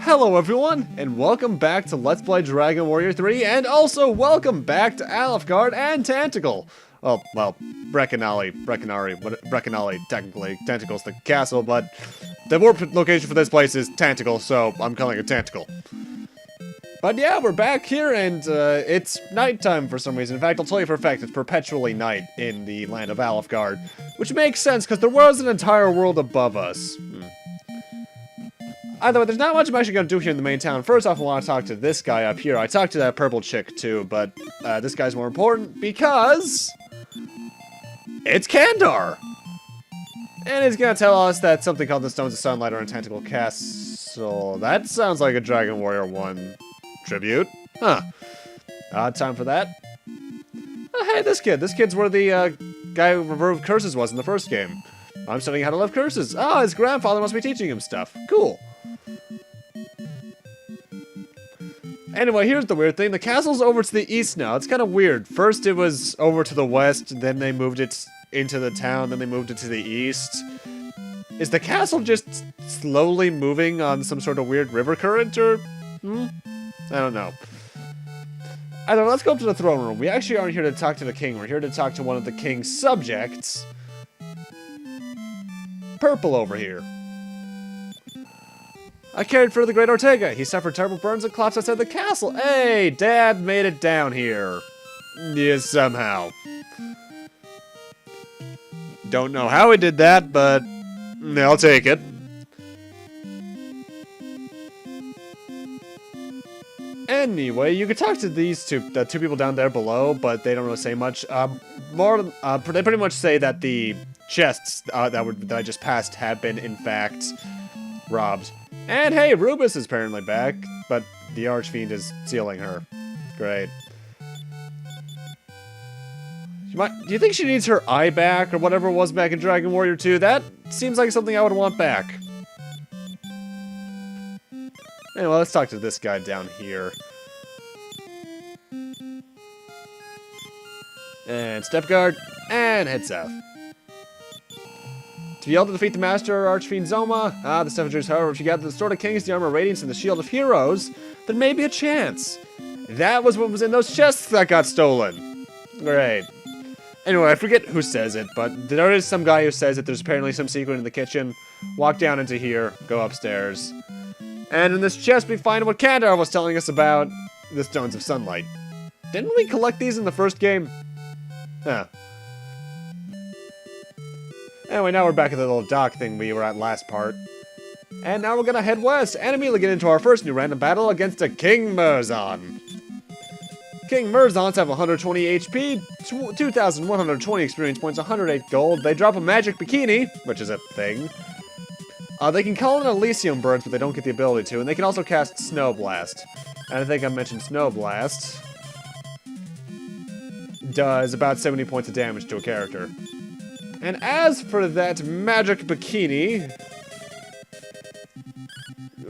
Hello everyone, and welcome back to Let's Play Dragon Warrior 3, and also welcome back to Alefgard and Tanticle. Well, Breckenali, technically. Tantacle's the castle, but the warp location for this place is Tanticle, so I'm calling it Tanticle. But yeah, we're back here, and it's nighttime for some reason. In fact, I'll tell you for a fact, it's perpetually night in the land of Alefgard, which makes sense, because there was an entire world above us. Either way, there's not much I'm actually going to do here in the main town. First off, I want to talk to this guy up here. I talked to that purple chick, too, but this guy's more important because it's Kandar! And he's going to tell us that something called the Stones of Sunlight are in Tentacle Castle. That sounds like a Dragon Warrior 1 tribute. Huh. Time for that. Oh, hey, this kid. This kid's where the guy who removed curses was in the first game. I'm studying how to lift curses. Oh, his grandfather must be teaching him stuff. Cool. Anyway, here's the weird thing. The castle's over to the east now. It's kind of weird. First it was over to the west, then they moved it into the town, then they moved it to the east. Is the castle just slowly moving on some sort of weird river current, or... I don't know. Either way, let's go up to the throne room. We actually aren't here to talk to the king. We're here to talk to one of the king's subjects. Purple over here. I cared for the great Ortega. He suffered terrible burns and collapsed outside the castle. Hey, Dad made it down here. Yes, somehow. Don't know how he did that, but I'll take it. Anyway, you could talk to these two people down there below, but they don't really say much. They pretty much say that the chests that I just passed have been, in fact, robbed. And hey, Rubus is apparently back, but the Archfiend is sealing her. Great. Do you think she needs her eye back, or whatever it was back in Dragon Warrior 2? That seems like something I would want back. Anyway, let's talk to this guy down here. And step guard, and head south. To be able to defeat the Master Archfiend Zoma, the Steffengers, however, if you gather the Sword of Kings, the Armor of Radiance, and the Shield of Heroes, there may be a chance. That was what was in those chests that got stolen. Great. Anyway, I forget who says it, but there is some guy who says that there's apparently some secret in the kitchen. Walk down into here, go upstairs. And in this chest we find what Kandar was telling us about, the Stones of Sunlight. Didn't we collect these in the first game? Huh. Anyway, now we're back at the little dock thing we were at last part. And now we're gonna head west and immediately get into our first new random battle against a King Murzon. King Murzons have 120 HP, 2,120 experience points, 108 gold. They drop a magic bikini, which is a thing. They can call in Elysium birds, but they don't get the ability to. And they can also cast Snow Blast. And I think I mentioned Snow Blast does about 70 points of damage to a character. And as for that magic bikini,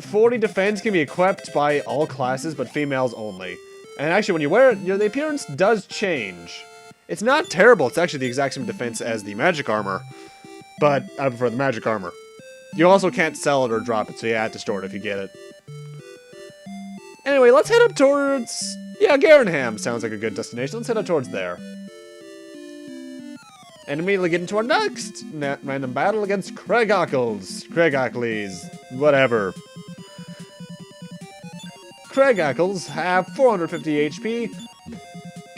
40 defense can be equipped by all classes, but females only. And actually, when you wear it, the appearance does change. It's not terrible. It's actually the exact same defense as the magic armor, but I prefer the magic armor. You also can't sell it or drop it, so you have to store it if you get it. Anyway, let's head up towards... Yeah, Garenham sounds like a good destination. Let's head up towards there. And immediately get into our next random battle against Craigackles, whatever. Craigackles have 450 HP,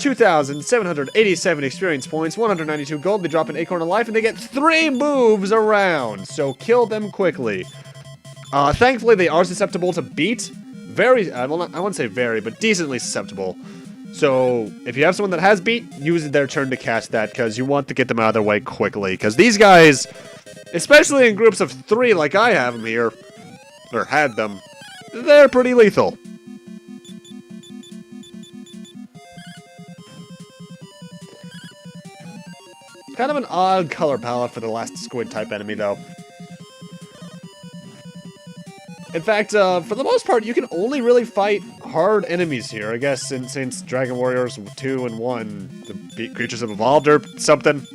2,787 experience points, 192 gold. They drop an acorn of life, and they get 3 moves around. So kill them quickly. Thankfully, they are susceptible to beat. Very, I wouldn't say very, but decently susceptible. So, if you have someone that has beat, use their turn to cast that, because you want to get them out of their way quickly. Because these guys, especially in groups of 3 like I have them here, or had them, they're pretty lethal. Kind of an odd color palette for the last squid-type enemy, though. In fact, for the most part, you can only really fight hard enemies here, I guess, since Dragon Warriors 2 and 1, the creatures have evolved or something.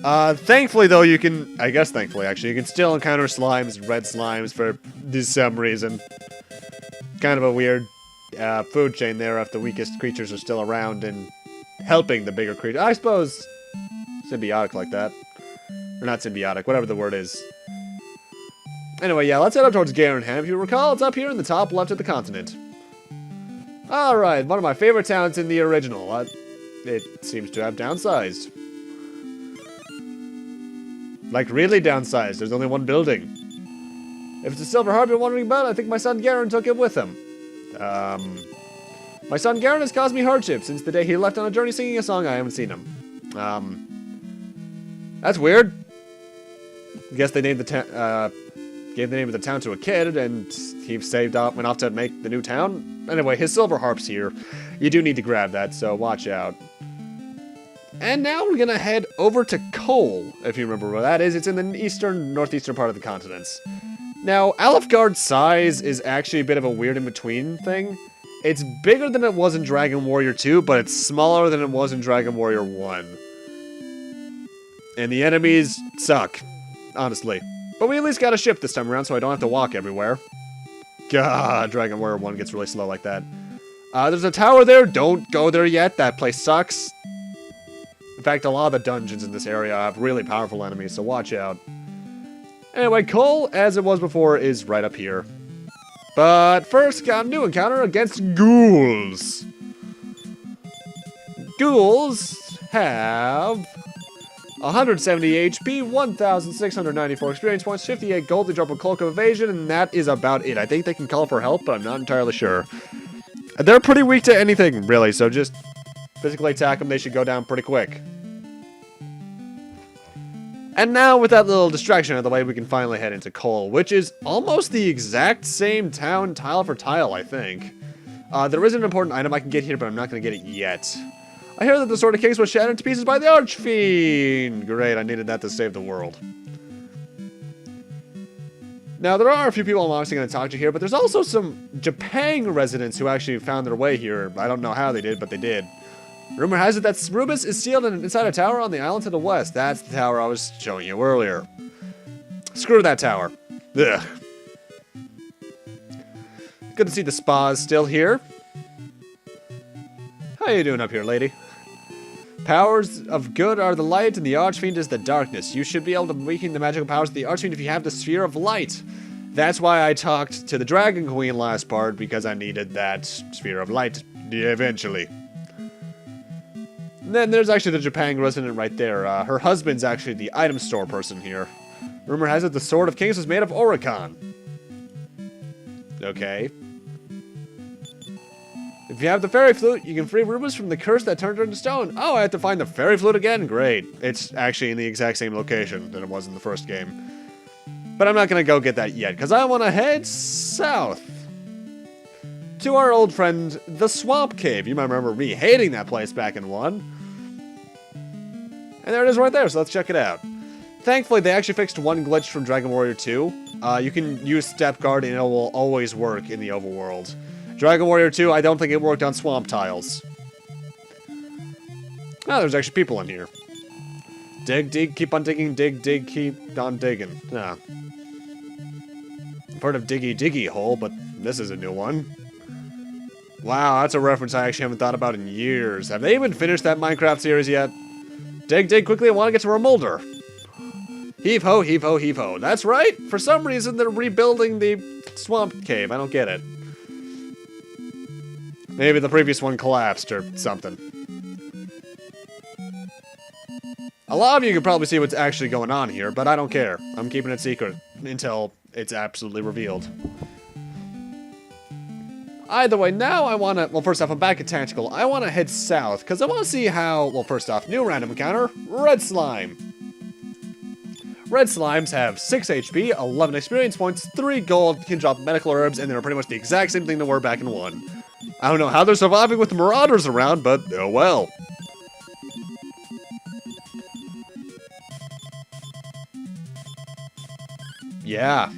Thankfully, though, you can... I guess thankfully, actually, you can still encounter slimes, red slimes, for some reason. Kind of a weird food chain there if the weakest creatures are still around and helping the bigger creatures. I suppose symbiotic like that. Or not symbiotic, whatever the word is. Anyway, yeah, let's head up towards Garenham. If you recall, it's up here in the top left of the continent. Alright, one of my favorite towns in the original. It seems to have downsized. Like, really downsized. There's only one building. If it's a silver harp you're wondering about, I think my son Garen took it with him. My son Garen has caused me hardship since the day he left on a journey singing a song. I haven't seen him. That's weird. I guess they named the gave the name of the town to a kid, and he went off to make the new town. Anyway, his silver harp's here. You do need to grab that, so watch out. And now we're gonna head over to Cole, if you remember where that is. It's in the northeastern part of the continents. Now, Alefgard's size is actually a bit of a weird in-between thing. It's bigger than it was in Dragon Warrior 2, but it's smaller than it was in Dragon Warrior 1. And the enemies suck, honestly. But we at least got a ship this time around, so I don't have to walk everywhere. God, Dragon Warrior 1 gets really slow like that. There's a tower there. Don't go there yet. That place sucks. In fact, a lot of the dungeons in this area have really powerful enemies, so watch out. Anyway, Cole, as it was before, is right up here. But first, got a new encounter against ghouls. Ghouls have 170 HP, 1,694 experience points, 58 gold, they drop a cloak of evasion, and that is about it. I think they can call for help, but I'm not entirely sure. They're pretty weak to anything, really, so just physically attack them, they should go down pretty quick. And now, with that little distraction out of the way, we can finally head into Cole, which is almost the exact same town, tile for tile, I think. There is an important item I can get here, but I'm not going to get it yet. I hear that the Sword of Kings was shattered to pieces by the Archfiend! Great, I needed that to save the world. Now, there are a few people I'm obviously going to talk to here, but there's also some Japan residents who actually found their way here. I don't know how they did, but they did. Rumor has it that Rubus is sealed inside a tower on the island to the west. That's the tower I was showing you earlier. Screw that tower. Ugh. Good to see the spas still here. How you doing up here, lady? Powers of good are the light, and the Archfiend is the darkness. You should be able to weaken the magical powers of the Archfiend if you have the Sphere of Light. That's why I talked to the Dragon Queen last part, because I needed that Sphere of Light eventually. And then there's actually the Japan resident right there. Her husband's actually the item store person here. Rumor has it the Sword of Kings was made of Oricon. Okay. If you have the fairy flute, you can free Rubus from the curse that turned her into stone. Oh, I have to find the fairy flute again? Great. It's actually in the exact same location than it was in the first game. But I'm not going to go get that yet, because I want to head south. To our old friend, the Swamp Cave. You might remember me hating that place back in 1. And there it is right there, so let's check it out. Thankfully, they actually fixed one glitch from Dragon Warrior 2. You can use Step Guard and it will always work in the overworld. Dragon Warrior 2, I don't think it worked on swamp tiles. Oh, there's actually people in here. Dig, dig, keep on digging, dig, dig, keep on digging. Ah. I've heard of Diggy Diggy Hole, but this is a new one. Wow, that's a reference I actually haven't thought about in years. Have they even finished that Minecraft series yet? Dig, dig, quickly, I want to get to Remolder. Heave ho, heave ho, heave ho. That's right! For some reason, they're rebuilding the swamp cave. I don't get it. Maybe the previous one collapsed or something. A lot of you can probably see what's actually going on here, but I don't care. I'm keeping it secret until it's absolutely revealed. Either way, now I want to... Well, first off, I'm back at Tactical. I want to head south, because I want to see how... Well, first off, new random encounter, Red Slime. Red Slimes have 6 HP, 11 experience points, 3 gold, can drop medical herbs, and they're pretty much the exact same thing they were back in 1. I don't know how they're surviving with the Marauders around, but oh well. Yeah.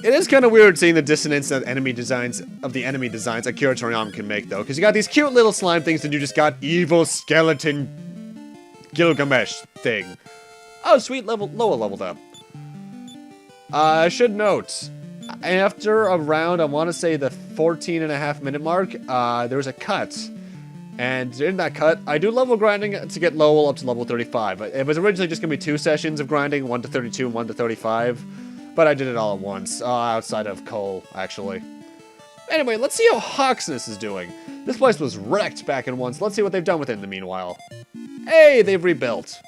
It is kind of weird seeing the dissonance that the enemy designs Akira Toriyama can make, though, because you got these cute little slime things, and you just got evil skeleton Gilgamesh thing. Oh, sweet, Loa leveled up. I should note, after around, I want to say the 14.5-minute mark, there was a cut. And in that cut, I do level grinding to get Lowell up to level 35. It was originally just going to be 2 sessions of grinding, 1 to 32 and 1 to 35. But I did it all at once, outside of Cole, actually. Anyway, let's see how Hawksness is doing. This place was wrecked back in once. Let's see what they've done with it in the meanwhile. Hey, they've rebuilt.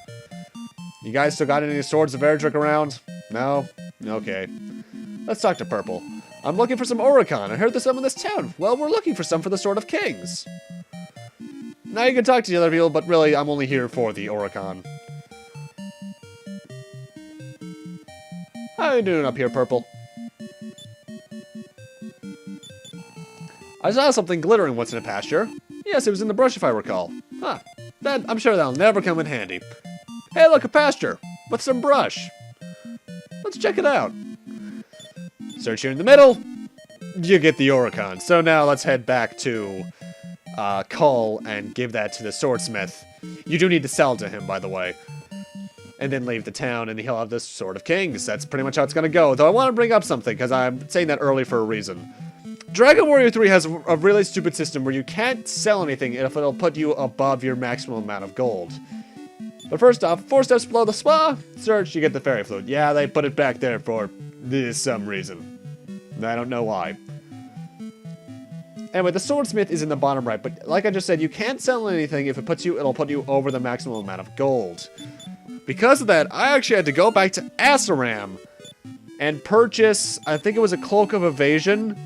You guys still got any Swords of Erdrick around? No? Okay. Let's talk to Purple. I'm looking for some Oricon. I heard there's some in this town. Well, we're looking for some for the Sword of Kings. Now you can talk to the other people, but really, I'm only here for the Oricon. How you doing up here, Purple? I saw something glittering once in a pasture. Yes, it was in the brush if I recall. Huh. I'm sure that'll never come in handy. Hey, look, a pasture. With some brush. Let's check it out. Search here in the middle. You get the Oricon. So now let's head back to Cull and give that to the swordsmith. You do need to sell to him, by the way. And then leave the town, and he'll have the Sword of Kings. That's pretty much how it's going to go. Though I want to bring up something, because I'm saying that early for a reason. Dragon Warrior 3 has a really stupid system where you can't sell anything if it'll put you above your maximum amount of gold. But first off, 4 steps below the spa, search, you get the fairy flute. Yeah, they put it back there for some reason. I don't know why. Anyway, the swordsmith is in the bottom right, but like I just said, you can't sell anything if it'll put you over the maximum amount of gold. Because of that, I actually had to go back to Asaram and purchase, I think it was a Cloak of Evasion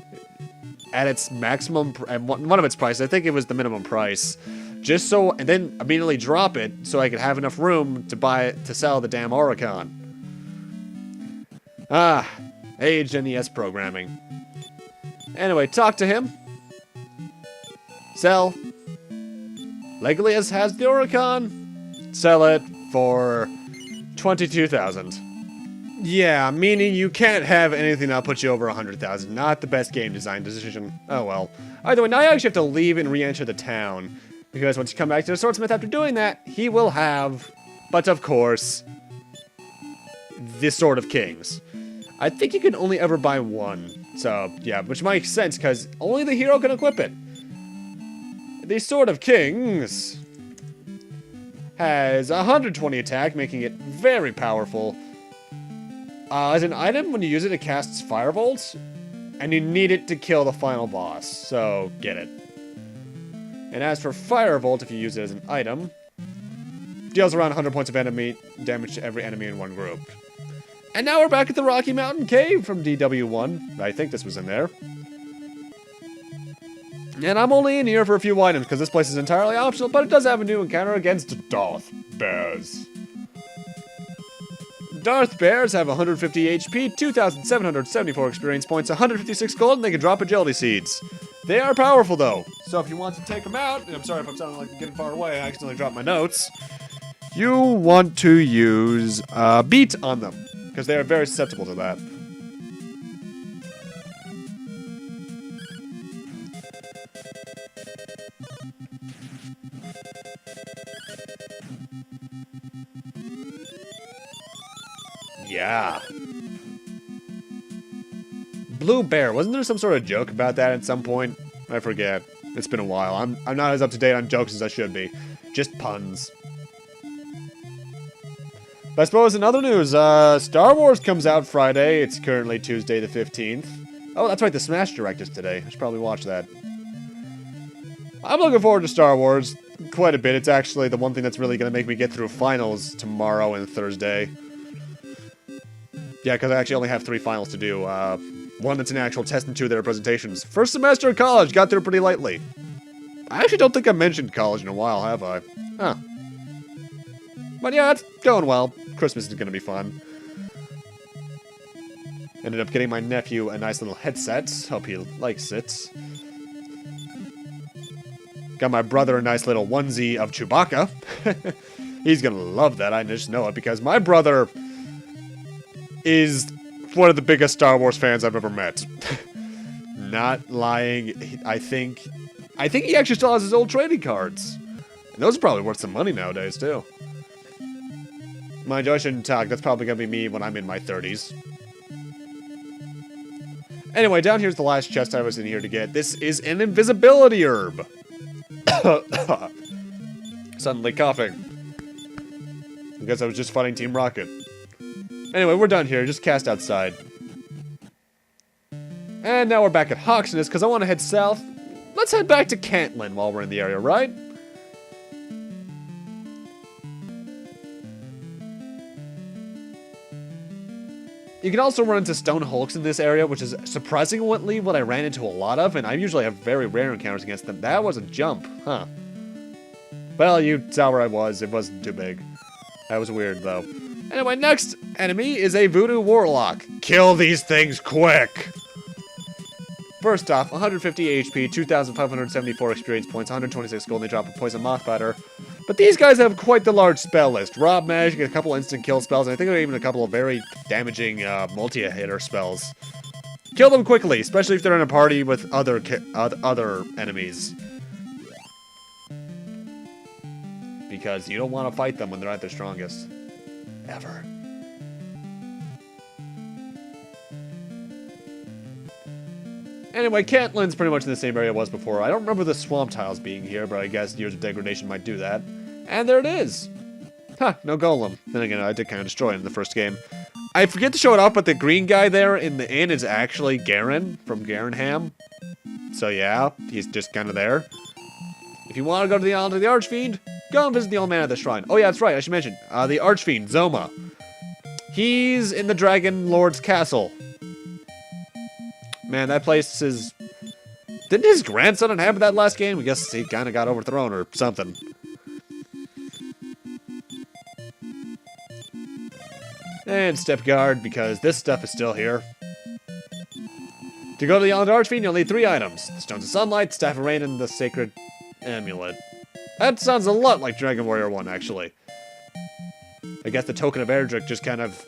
at its maximum, at one of its prices. I think it was the minimum price. Just so, and then immediately drop it so I could have enough room to sell the damn Oricon. Ah, aged NES programming. Anyway, talk to him. Sell. Legolas has the Oricon. Sell it for 22,000. Yeah, meaning you can't have anything that'll put you over 100,000. Not the best game design decision. Oh well. Either way, now you actually have to leave and re-enter the town. Because once you come back to the swordsmith after doing that, he will have, but of course, the Sword of Kings. I think you can only ever buy one. So, yeah, which makes sense, because only the hero can equip it. The Sword of Kings has 120 attack, making it very powerful. As an item, when you use it, it casts Firebolt, and you need it to kill the final boss, so get it. And as for Firebolt, if you use it as an item, deals around 100 points of enemy damage to every enemy in one group. And now we're back at the Rocky Mountain Cave from DW1. I think this was in there. And I'm only in here for a few items, because this place is entirely optional, but it does have a new encounter against Darth Bears. Darth Bears have 150 HP, 2,774 experience points, 156 gold, and they can drop agility seeds. They are powerful, though. So if you want to take them out, and I'm sorry if I'm sounding like I'm getting far away, I accidentally dropped my notes. You want to use Beat on them, because they are very susceptible to that. Yeah. Blue Bear. Wasn't there some sort of joke about that at some point? I forget. It's been a while. I'm not as up to date on jokes as I should be. Just puns. But I suppose in other news, Star Wars comes out Friday. It's currently Tuesday the 15th. Oh, that's right. The Smash Direct is today. I should probably watch that. I'm looking forward to Star Wars quite a bit. It's actually the one thing that's really going to make me get through finals tomorrow and Thursday. Yeah, because I actually only have 3 finals to do. One that's an actual test and 2 that are presentations. First semester of college, got through pretty lightly. I actually don't think I mentioned college in a while, have I? Huh. But yeah, it's going well. Christmas is going to be fun. Ended up getting my nephew a nice little headset. Hope he likes it. Got my brother a nice little onesie of Chewbacca. He's going to love that, I just know it, because my brother is one of the biggest Star Wars fans I've ever met. Not lying. I think he actually still has his old trading cards. And those are probably worth some money nowadays, too. Mind you, I shouldn't talk. That's probably going to be me when I'm in my 30s. Anyway, down here's the last chest I was in here to get. This is an invisibility herb. Suddenly coughing. I guess I was just fighting Team Rocket. Anyway, we're done here. Just cast outside. And now we're back at Hoxness because I want to head south. Let's head back to Cantlin while we're in the area, right? You can also run into stone hulks in this area, which is surprisingly what I ran into a lot of, and I usually have very rare encounters against them. That was a jump, huh? Well, you saw where I was. It wasn't too big. That was weird, though. Anyway, next enemy is a voodoo warlock. Kill these things quick! First off, 150 HP, 2,574 experience points, 126 gold, and they drop a poison moth batter. But these guys have quite the large spell list. Rob magic, a couple instant kill spells, and I think there are even a couple of very damaging multi-hitter spells. Kill them quickly, especially if they're in a party with other enemies. Because you don't want to fight them when they're at their strongest. Ever. Anyway, Cantlin's pretty much in the same area it was before. I don't remember the swamp tiles being here, but I guess Years of Degradation might do that. And there it is! Huh, no golem. Then again, I did kind of destroy it in the first game. I forget to show it off, but the green guy there in the inn is actually Garen from Garenham. So yeah, he's just kind of there. If you want to go to the island of the Archfiend, go and visit the old man at the shrine. Oh yeah, that's right, I should mention. The Archfiend, Zoma. He's in the Dragon Lord's castle. Man, that place is... Didn't his grandson inhabit that last game? I guess he kind of got overthrown or something. And step guard, because this stuff is still here. To go to the Island Archfiend, you'll need 3 items. The Stones of Sunlight, Staff of Rain, and the Sacred Amulet. That sounds a lot like Dragon Warrior 1, actually. I guess the Token of Erdrick just kind of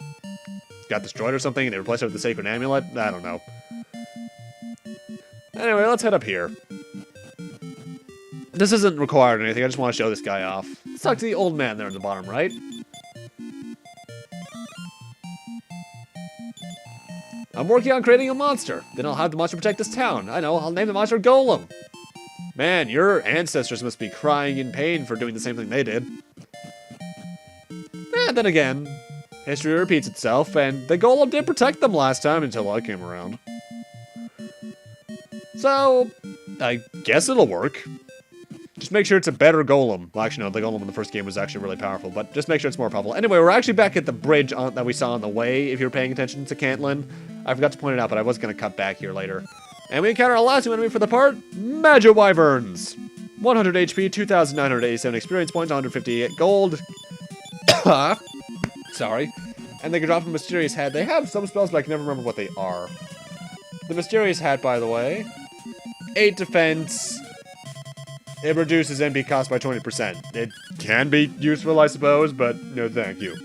got destroyed or something, and they replaced it with the Sacred Amulet? I don't know. Anyway, let's head up here. This isn't required or anything, I just want to show this guy off. Let's talk to the old man there at the bottom right. I'm working on creating a monster. Then I'll have the monster protect this town. I know, I'll name the monster Golem. Man, your ancestors must be crying in pain for doing the same thing they did. And then again, history repeats itself, and the Golem did protect them last time until I came around. So, I guess it'll work. Just make sure it's a better Golem. Well, actually, no, the Golem in the first game was actually really powerful, but just make sure it's more powerful. Anyway, we're actually back at the bridge that we saw on the way, if you're paying attention to Cantlin. I forgot to point it out, but I was going to cut back here later. And we encounter our last new enemy for the part, Magi Wyverns. 100 HP, 2,987 experience points, 158 gold. Sorry. And they can drop a mysterious hat. They have some spells, but I can never remember what they are. The mysterious hat, by the way, 8 defense. It reduces NP cost by 20%. It can be useful, I suppose, but no thank you.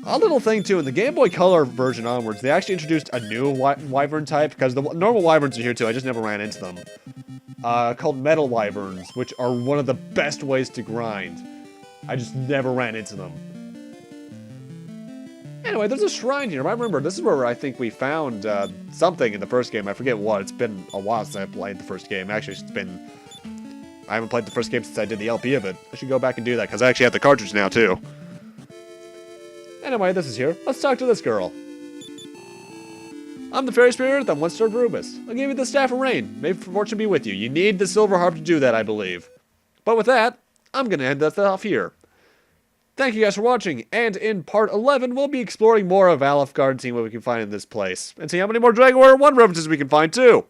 A little thing, too, in the Game Boy Color version onwards, they actually introduced a new wyvern type, because the normal wyverns are here, too, I just never ran into them. Called Metal Wyverns, which are one of the best ways to grind. I just never ran into them. Anyway, there's a shrine here. I remember, this is where I think we found something in the first game. I forget what. It's been a while since I played the first game. Actually, it's been... I haven't played the first game since I did the LP of it. I should go back and do that, because I actually have the cartridge now, too. Anyway, this is here. Let's talk to this girl. I'm the fairy spirit that once served Rubus. I'll give you the Staff of Rain. May fortune be with you. You need the silver harp to do that, I believe. But with that, I'm going to end this off here. Thank you guys for watching, and in part 11, we'll be exploring more of Alefgard and seeing what we can find in this place. And see how many more Dragon Warrior 1 references we can find, too.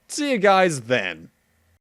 See you guys then.